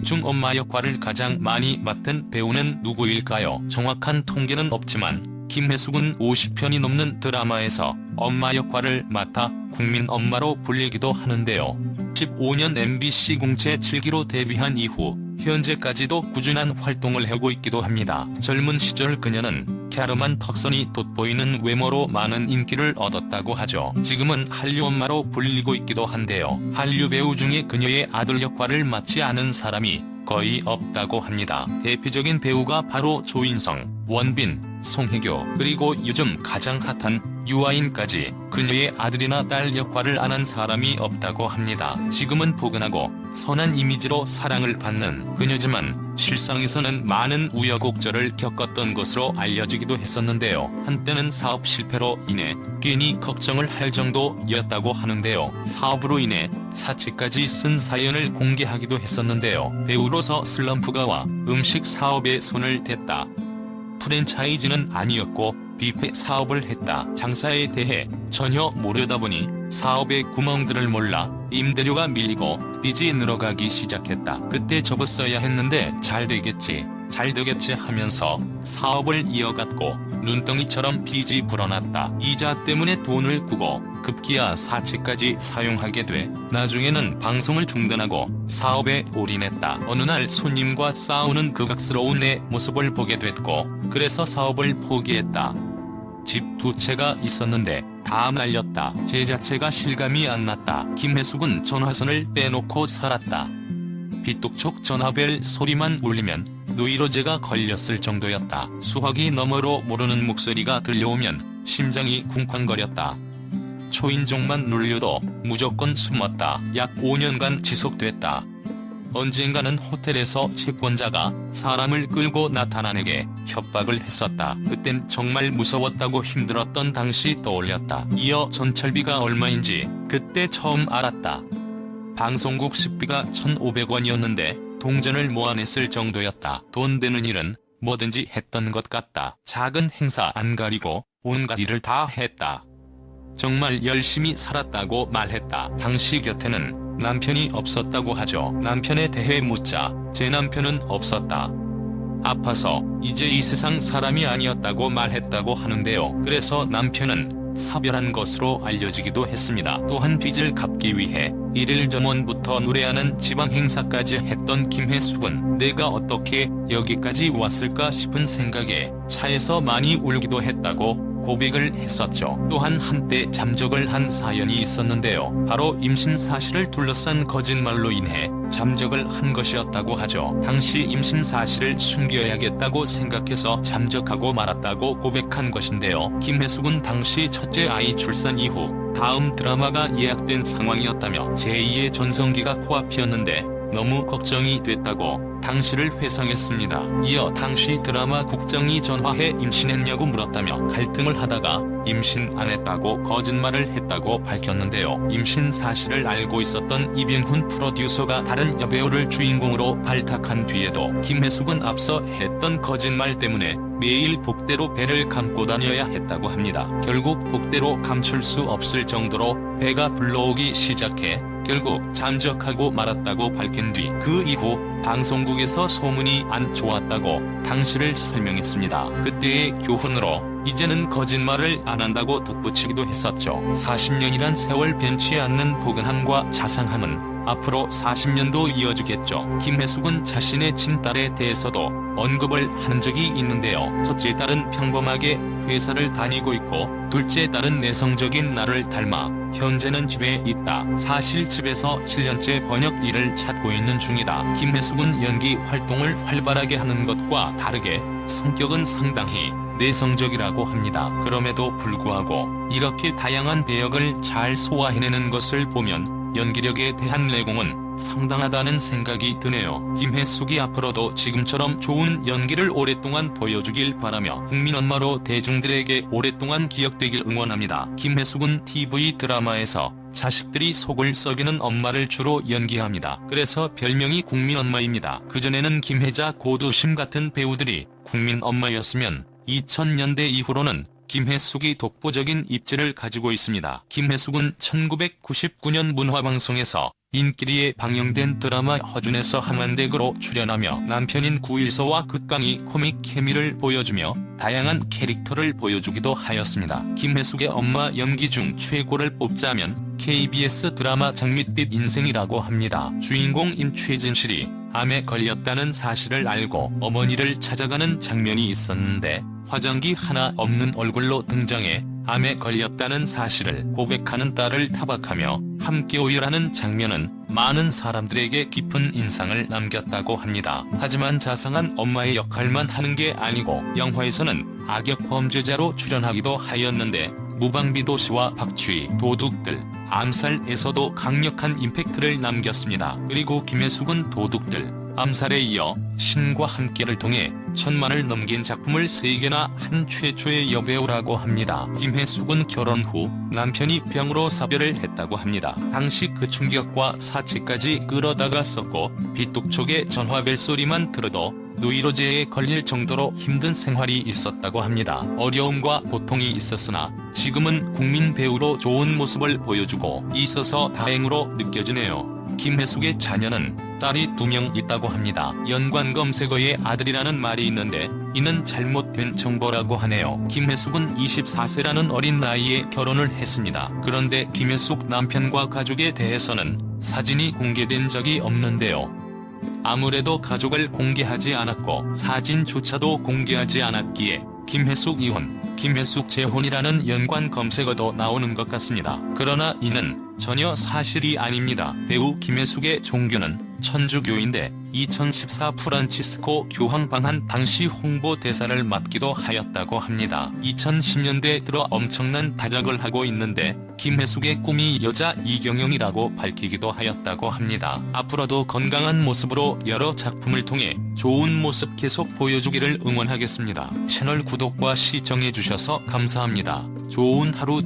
중 엄마 역할을 가장 많이 맡은 배우는 누구일까요? 정확한 통계는 없지만 김혜숙은 50편이 넘는 드라마에서 엄마 역할을 맡아 국민 엄마로 불리기도 하는데요. 15년 MBC 공채 7기로 데뷔한 이후 현재까지도 꾸준한 활동을 하고 있기도 합니다. 젊은 시절 그녀는 갸름한 턱선이 돋보이는 외모로 많은 인기를 얻었다고 하죠. 지금은 한류 엄마로 불리고 있기도 한데요. 한류 배우 중에 그녀의 아들 역할을 맡지 않은 사람이 거의 없다고 합니다. 대표적인 배우가 바로 조인성, 원빈, 송혜교, 그리고 요즘 가장 핫한 유아인까지 그녀의 아들이나 딸 역할을 안 한 사람이 없다고 합니다. 지금은 포근하고 선한 이미지로 사랑을 받는 그녀지만 실상에서는 많은 우여곡절을 겪었던 것으로 알려지기도 했었는데요. 한때는 사업 실패로 인해 괜히 걱정을 할 정도였다고 하는데요. 사업으로 인해 사채까지 쓴 사연을 공개하기도 했었는데요. 배우로서 슬럼프가 와 음식 사업에 손을 댔다. 프랜차이즈는 아니었고 뷔페 사업을 했다. 장사에 대해 전혀 모르다 보니 사업의 구멍들을 몰라 임대료가 밀리고 빚이 늘어가기 시작했다. 그때 접었어야 했는데 잘 되겠지 하면서 사업을 이어갔고 눈덩이처럼 빚이 불어났다. 이자 때문에 돈을 꾸고 급기야 사채까지 사용하게 돼 나중에는 방송을 중단하고 사업에 올인했다. 어느 날 손님과 싸우는 극악스러운 내 모습을 보게 됐고 그래서 사업을 포기했다. 집 2채가 있었는데 다 날렸다. 제자체가 실감이 안 났다. 김혜숙은 전화선을 빼놓고 살았다. 빗독촉 전화벨 소리만 울리면 노이로제가 걸렸을 정도였다. 수화기 너머로 모르는 목소리가 들려오면 심장이 쿵쾅거렸다. 초인종만 눌려도 무조건 숨었다. 약 5년간 지속됐다. 언젠가는 호텔에서 채권자가 사람을 끌고 나타나내게 협박을 했었다. 그땐 정말 무서웠다고 힘들었던 당시 떠올렸다. 이어 전철비가 얼마인지 그때 처음 알았다. 방송국 식비가 1,500원이었는데 동전을 모아냈을 정도였다. 돈 되는 일은 뭐든지 했던 것 같다. 작은 행사 안 가리고 온갖 일을 다 했다. 정말 열심히 살았다고 말했다. 당시 곁에는 남편이 없었다고 하죠. 남편에 대해 묻자 제 남편은 없었다. 아파서 이제 이 세상 사람이 아니었다고 말했다고 하는데요. 그래서 남편은 사별한 것으로 알려지기도 했습니다. 또한 빚을 갚기 위해 1일 전원부터 노래하는 지방 행사까지 했던 김혜숙은 내가 어떻게 여기까지 왔을까 싶은 생각에 차에서 많이 울기도 했다고 고백을 했었죠. 또한 한때 잠적을 한 사연이 있었는데요. 바로 임신 사실을 둘러싼 거짓말로 인해 잠적을 한 것이었다고 하죠. 당시 임신 사실을 숨겨야겠다고 생각해서 잠적하고 말았다고 고백한 것인데요. 김혜숙은 당시 첫째 아이 출산 이후 다음 드라마가 예약된 상황이었다며 제2의 전성기가 코앞이었는데 너무 걱정이 됐다고 당시를 회상했습니다. 이어 당시 드라마 국장이 전화해 임신했냐고 물었다며 갈등을 하다가 임신 안 했다고 거짓말을 했다고 밝혔는데요. 임신 사실을 알고 있었던 이병훈 프로듀서가 다른 여배우를 주인공으로 발탁한 뒤에도 김혜숙은 앞서 했던 거짓말 때문에 매일 복대로 배를 감고 다녀야 했다고 합니다. 결국 복대로 감출 수 없을 정도로 배가 불러오기 시작해 결국 잠적하고 말았다고 밝힌 뒤 그 이후 방송국에서 소문이 안 좋았다고 당시를 설명했습니다. 그때의 교훈으로 이제는 거짓말을 안 한다고 덧붙이기도 했었죠. 40년이란 세월 변치 않는 포근함과 자상함은 앞으로 40년도 이어지겠죠. 김혜숙은 자신의 친딸에 대해서도 언급을 한 적이 있는데요. 첫째 딸은 평범하게 회사를 다니고 있고 둘째 딸은 내성적인 나를 닮아 현재는 집에 있다. 사실 집에서 7년째 번역 일을 찾고 있는 중이다. 김혜숙은 연기 활동을 활발하게 하는 것과 다르게 성격은 상당히 내성적이라고 합니다. 그럼에도 불구하고 이렇게 다양한 배역을 잘 소화해내는 것을 보면 연기력에 대한 내공은 상당하다는 생각이 드네요. 김혜숙이 앞으로도 지금처럼 좋은 연기를 오랫동안 보여주길 바라며 국민 엄마로 대중들에게 오랫동안 기억되길 응원합니다. 김혜숙은 TV 드라마에서 자식들이 속을 썩이는 엄마를 주로 연기합니다. 그래서 별명이 국민 엄마입니다. 그전에는 김혜자, 고두심 같은 배우들이 국민 엄마였으면 2000년대 이후로는 김혜숙이 독보적인 입지를 가지고 있습니다. 김혜숙은 1999년 문화방송에서 인기리에 방영된 드라마 허준에서 함한댁으로 출연하며 남편인 구일서와 극강의 코믹 케미를 보여주며 다양한 캐릭터를 보여주기도 하였습니다. 김혜숙의 엄마 연기 중 최고를 뽑자면 KBS 드라마 장밋빛 인생이라고 합니다. 주인공인 최진실이 암에 걸렸다는 사실을 알고 어머니를 찾아가는 장면이 있었는데 화장기 하나 없는 얼굴로 등장해 암에 걸렸다는 사실을 고백하는 딸을 타박하며 함께 오열하는 장면은 많은 사람들에게 깊은 인상을 남겼다고 합니다. 하지만 자상한 엄마의 역할만 하는 게 아니고 영화에서는 악역 범죄자로 출연하기도 하였는데 무방비도시와 박쥐, 도둑들, 암살에서도 강력한 임팩트를 남겼습니다. 그리고 김혜숙은 도둑들, 암살에 이어 신과 함께를 통해 1000만을 넘긴 작품을 3개나 한 최초의 여배우라고 합니다. 김혜숙은 결혼 후 남편이 병으로 사별을 했다고 합니다. 당시 그 충격과 사치까지 끌어다갔었고 빚독촉의 전화벨 소리만 들어도 노이로제에 걸릴 정도로 힘든 생활이 있었다고 합니다. 어려움과 고통이 있었으나 지금은 국민 배우로 좋은 모습을 보여주고 있어서 다행으로 느껴지네요. 김혜숙의 자녀는 딸이 2명 있다고 합니다. 연관검색어에 아들이라는 말이 있는데 이는 잘못된 정보라고 하네요. 김혜숙은 24세라는 어린 나이에 결혼을 했습니다. 그런데 김혜숙 남편과 가족에 대해서는 사진이 공개된 적이 없는데요. 아무래도 가족을 공개하지 않았고 사진조차도 공개하지 않았기에 김혜숙 이혼, 김혜숙 재혼이라는 연관 검색어도 나오는 것 같습니다. 그러나 이는 전혀 사실이 아닙니다. 배우 김혜숙의 종교는 천주교인데 2014 프란치스코 교황 방한 당시 홍보대사를 맡기도 하였다고 합니다. 2010년대 들어 엄청난 다작을 하고 있는데 김혜숙의 꿈이 여자 이경영이라고 밝히기도 하였다고 합니다. 앞으로도 건강한 모습으로 여러 작품을 통해 좋은 모습 계속 보여주기를 응원하겠습니다. 채널 구독과 시청해주셔서 감사합니다. 좋은 하루